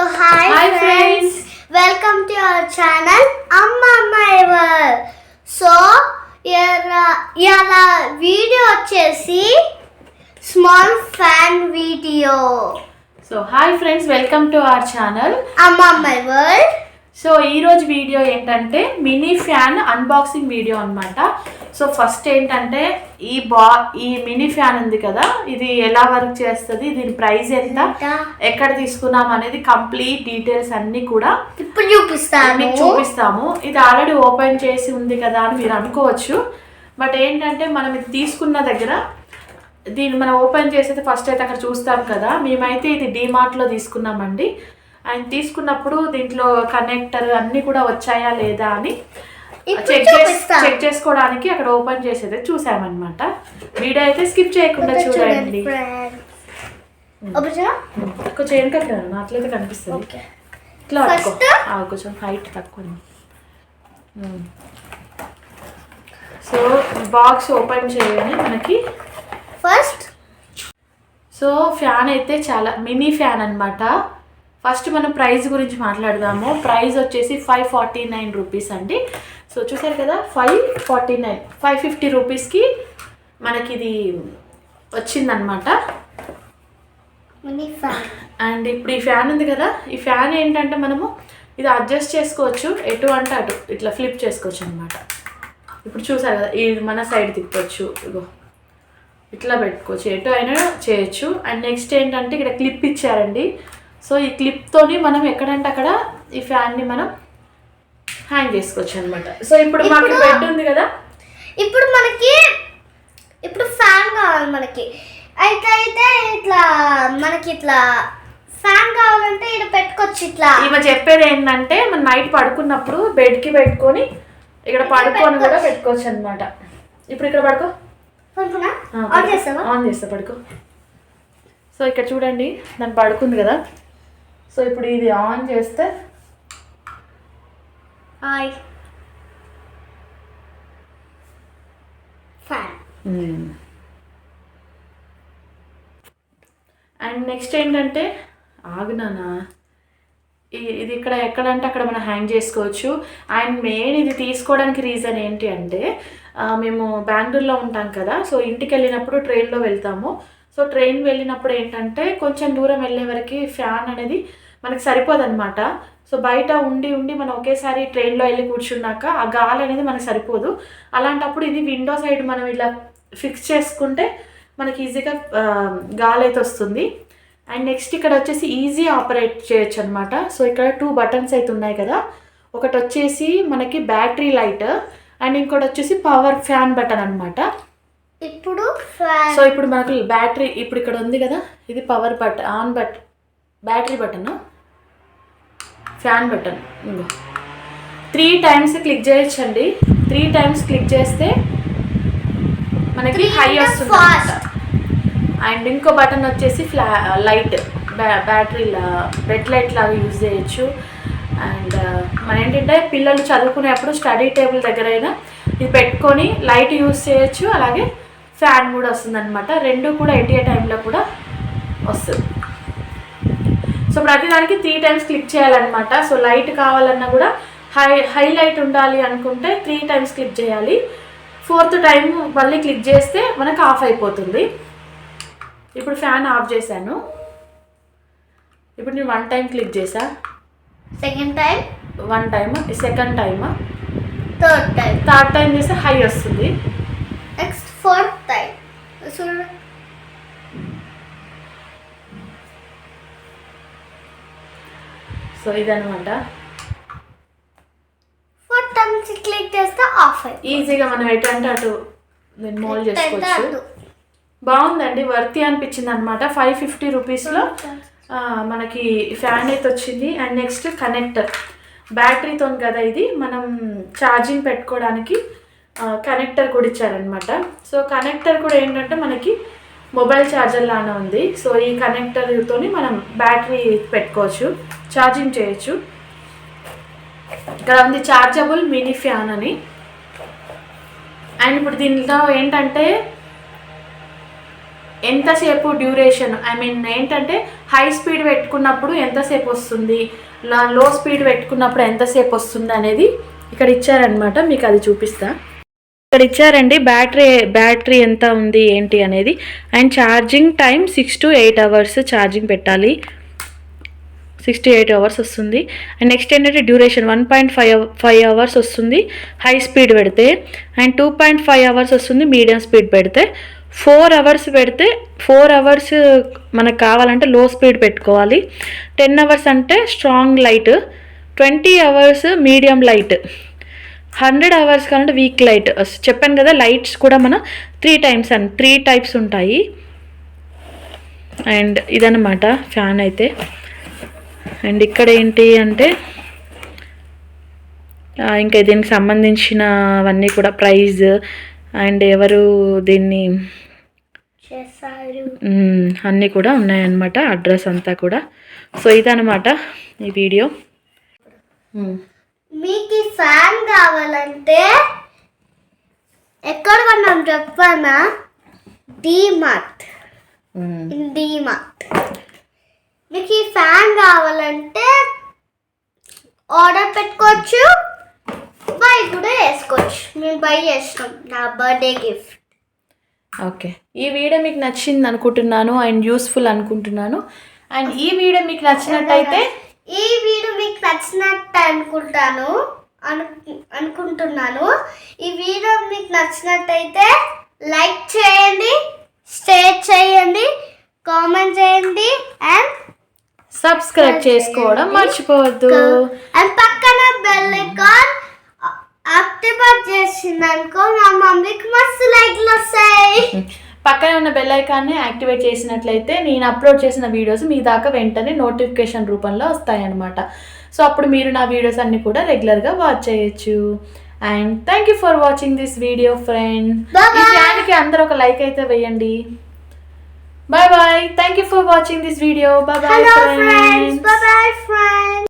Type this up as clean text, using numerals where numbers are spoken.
Hi friends, welcome to our channel Amma My World. So ఇలా video వచ్చేసి small fan video. So hi friends, welcome to our channel అమ్మా my world. So ఈరోజు video ఏంటంటే mini fan unboxing video అనమాట. So first ఏంటంటే ఈ mini fan ఉంది కదా, ఇది ఎలా వర్క్ చేస్తుంది, దీని ప్రైస్ ఎంత, ఎక్కడ తీసుకున్నాం అనేది కంప్లీట్ డీటెయిల్స్ అన్నీ కూడా ఇప్పుడు చూపిస్తాము. ఇది ఆల్రెడీ ఓపెన్ చేసి ఉంది కదా అని మీరు అనుకోవచ్చు. బట్ ఏంటంటే మనం ఇది తీసుకున్న దగ్గర దీన్ని మనం ఓపెన్ చేసేది ఫస్ట్ అయితే అక్కడ చూస్తాం కదా. మేమైతే ఇది డీమార్ట్లో తీసుకున్నామండి. అండ్ తీసుకున్నప్పుడు దీంట్లో కనెక్టర్ అన్నీ కూడా వచ్చాయా లేదా అని చెక్ చేసుకోవడానికి అక్కడ ఓపెన్ చేసేది చూసామన్నమాట. వీడియో అయితే స్కిప్ చేయకుండా చూడండి. కొంచెం వెనక అట్లయితే కనిపిస్తుంది. ఇట్లా కొంచెం హైట్ తక్కువ. సో బాక్స్ ఓపెన్ చేయగానే మనకి సో ఫ్యాన్ అయితే చాలా మినీ ఫ్యాన్ అనమాట. ఫస్ట్ మనం ప్రైస్ గురించి మాట్లాడదాము. ప్రైస్ వచ్చేసి 549 రూపీస్ అండి. సో చూసారు కదా, 549 550 రూపీస్కి మనకి ఇది వచ్చిందనమాట. అండ్ ఇప్పుడు ఈ ఫ్యాన్ ఉంది కదా, ఈ ఫ్యాన్ ఏంటంటే మనము ఇది అడ్జస్ట్ చేసుకోవచ్చు, ఎటు అంటే అటు ఇట్లా ఫ్లిప్ చేసుకోవచ్చు అనమాట. ఇప్పుడు చూసారు కదా, ఇది మన సైడ్ తిప్పొచ్చు, ఇగో ఇట్లా పెట్టుకోవచ్చు, ఎటు అయినా చేయొచ్చు. అండ్ నెక్స్ట్ ఏంటంటే ఇక్కడ క్లిప్ ఇచ్చారండి. సో ఈ క్లిప్తోని మనం ఎక్కడంటే అక్కడ ఈ ఫ్యాన్ని మనం హ్యాంగ్ చేసుకోవచ్చు అనమాట. సో ఇప్పుడు మనకి బెడ్ ఉంది కదా, ఇప్పుడు ఫ్యాన్ కావాలి మనకి. అయితే ఇట్లా మనకి ఇట్లా ఫ్యాన్ కావాలంటే ఇక్కడ పెట్టుకోవచ్చు. ఇట్లా ఈమె చెప్పేది ఏంటంటే మనం నైట్ పడుకున్నప్పుడు బెడ్కి పెట్టుకొని ఇక్కడ పడుకొని కూడా పెట్టుకోవచ్చు అనమాట. ఇప్పుడు ఇక్కడ పడుకో, ఆన్ చేస్తా, పడుకో. సో ఇక్కడ చూడండి, దాన్ని పడుకుంది కదా. సో ఇప్పుడు ఇది ఆన్ చేస్తే అండ్ నెక్స్ట్ ఏంటంటే ఆగునానా, ఇది ఇక్కడ ఎక్కడంటే అక్కడ మనం హ్యాంగ్ చేసుకోవచ్చు. అండ్ మెయిన్ ఇది తీసుకోవడానికి రీజన్ ఏంటి అంటే మేము బెంగళూరులో ఉంటాం కదా. సో ఇంటికి వెళ్ళినప్పుడు ట్రైన్లో వెళ్తాము. సో ట్రైన్ వెళ్ళినప్పుడు ఏంటంటే కొంచెం దూరం వెళ్ళే వరకు ఫ్యాన్ అనేది మనకి సరిపోదన్నమాట. సో బయట ఉండి మనం ఒకేసారి ట్రైన్లో వెళ్ళి కూర్చున్నాక ఆ గాలి అనేది మనకు సరిపోదు. అలాంటప్పుడు ఇది విండో సైడ్ మనం ఇలా ఫిక్స్ చేసుకుంటే మనకి ఈజీగా గాలి అయితే వస్తుంది. అండ్ నెక్స్ట్ ఇక్కడ వచ్చేసి ఈజీ ఆపరేట్ చేయొచ్చు అనమాట. సో ఇక్కడ 2 బటన్స్ అయితే ఉన్నాయి కదా, ఒకటి వచ్చేసి మనకి బ్యాటరీ లైట్ అండ్ ఇంకోటి వచ్చేసి పవర్ ఫ్యాన్ బటన్ అనమాట. సో ఇప్పుడు మనకు బ్యాటరీ ఇప్పుడు ఇక్కడ ఉంది కదా, ఇది power button, on button, battery button, fan button. ఇంకో 3 టైమ్స్ క్లిక్ చేయొచ్చండి. 3 టైమ్స్ క్లిక్ చేస్తే మనకి హై వస్తుంది. అండ్ ఇంకో బటన్ వచ్చేసి లైట్, బ్యాటరీ బెడ్ లైట్ లాగా యూజ్ చేయొచ్చు. అండ్ మన ఏంటంటే పిల్లలు చదువుకునేప్పుడు స్టడీ టేబుల్ దగ్గర అయినా ఇది పెట్టుకొని లైట్ యూజ్ చేయొచ్చు, అలాగే ఫ్యాన్ కూడా వస్తుంది అనమాట. రెండు కూడా ఎట్ ఏ టైంలో కూడా వస్తుంది. సో ప్రతిదానికి 3 టైమ్స్ క్లిక్ చేయాలన్నమాట. సో లైట్ కావాలన్నా కూడా హై లైట్ ఉండాలి అనుకుంటే 3 టైమ్స్ క్లిక్ చేయాలి. 4th టైం మళ్ళీ క్లిక్ చేస్తే మనకు ఆఫ్ అయిపోతుంది. ఇప్పుడు ఫ్యాన్ ఆఫ్ చేశాను. ఇప్పుడు నేను 1 టైం క్లిక్ చేసా, second time 1 time, second time, third time చేస్తే హై వస్తుంది. నెక్స్ట్ 4th టైం సో ఇదనమాట. 4th టైం క్లిక్ చేస్తే ఆఫ్ అయ్యి ఈజీగా మనం ఎటంటే అటు నేను మోల్డ్ చేసుకోవచ్చు. బాగుందండి, వర్తి అనిపించింది అనమాట. 550 రూపీస్లో మనకి ఫ్యాన్ అయితే వచ్చింది. అండ్ నెక్స్ట్ కనెక్టర్, బ్యాటరీతో కదా ఇది, మనం ఛార్జింగ్ పెట్టుకోవడానికి కనెక్టర్ కూడా ఇచ్చారనమాట. సో కనెక్టర్ కూడా ఏంటంటే మనకి మొబైల్ ఛార్జర్ లానే ఉంది. సో ఈ కనెక్టర్తో మనం బ్యాటరీ పెట్టుకోవచ్చు, ఛార్జింగ్ చేయొచ్చు. ఇక్కడ ఉంది చార్జబుల్ మినీ ఫ్యాన్ అని. అండ్ ఇప్పుడు దీంట్లో ఏంటంటే ఎంతసేపు డ్యూరేషన్, ఐ మీన్ ఏంటంటే హై స్పీడ్ పెట్టుకున్నప్పుడు ఎంతసేపు వస్తుంది, లో స్పీడ్ పెట్టుకున్నప్పుడు ఎంతసేపు వస్తుంది అనేది ఇక్కడ ఇచ్చారనమాట. మీకు అది చూపిస్తా. ఇక్కడ ఇచ్చారండి బ్యాటరీ ఎంత ఉంది ఏంటి అనేది. And charging time 6 to 8 hours charging పెట్టాలి. 6 to 8 hours వస్తుంది. అండ్ నెక్స్ట్ ఏంటంటే డ్యూరేషన్ 1.5 hours వస్తుంది హై స్పీడ్ పెడితే. అండ్ 2.5 hours వస్తుంది మీడియం స్పీడ్ పెడితే. 4 hours పెడితే 4 hours మనకు కావాలంటే లో స్పీడ్ పెట్టుకోవాలి. 10 hours అంటే strong light, 20 hours medium light, 100 hours కావాలంటే వీక్ లైట్. చెప్పాను కదా లైట్స్ కూడా మన 3 టైప్స్ ఉంటాయి. అండ్ ఇదన్నమాట ఫ్యాన్ అయితే. అండ్ ఇక్కడ ఏంటి అంటే ఇంకా దీనికి సంబంధించినవన్నీ కూడా ప్రైజ్ అండ్ ఎవరు దీన్ని అన్నీ కూడా ఉన్నాయన్నమాట, అడ్రస్ అంతా కూడా. సో ఇదన్నమాట ఈ వీడియో. మీకు ఈ ఫ్యాన్ కావాలంటే ఎక్కడ కొన్నాం చెప్పానా? డీమార్ట్. మీకు ఈ ఫ్యాన్ కావాలంటే ఆర్డర్ పెట్టుకోవచ్చు, బై కూడా చేసుకోవచ్చు. మేము బై చేస్తాం, నా బర్త్డే గిఫ్ట్. ఓకే, ఈ వీడియో మీకు నచ్చింది అనుకుంటున్నాను అండ్ యూస్ఫుల్ అనుకుంటున్నాను. అండ్ ఈ వీడియో మీకు నచ్చినట్టయితే ఈ వీడియో మీకు నచ్చినట్టయితే లైక్ చేయండి, షేర్ చేయండి, కామెంట్ చేయండి అండ్ సబ్స్క్రైబ్ చేసుకోవడం మర్చిపోవద్దు. అండ్ పక్కన బెల్ ఐకాన్ యాక్టివేట్ చేసిందనుకో మా మమ్మీకి మస్తు లైక్లు వస్తాయి. పక్కనే ఉన్న బెల్ ఐకాన్ని యాక్టివేట్ చేసినట్లయితే నేను అప్లోడ్ చేసిన వీడియోస్ మీ దాకా వెంటనే నోటిఫికేషన్ రూపంలో వస్తాయన్నమాట. సో అప్పుడు మీరు నా వీడియోస్ అన్ని కూడా రెగ్యులర్గా వాచ్ చేయొచ్చు. And thank you for watching this video friend. ఈ ఫ్యాన్కి అందరూ ఒక లైక్ అయితే వేయండి. Bye bye. Thank you for watching this video. Bye bye friends.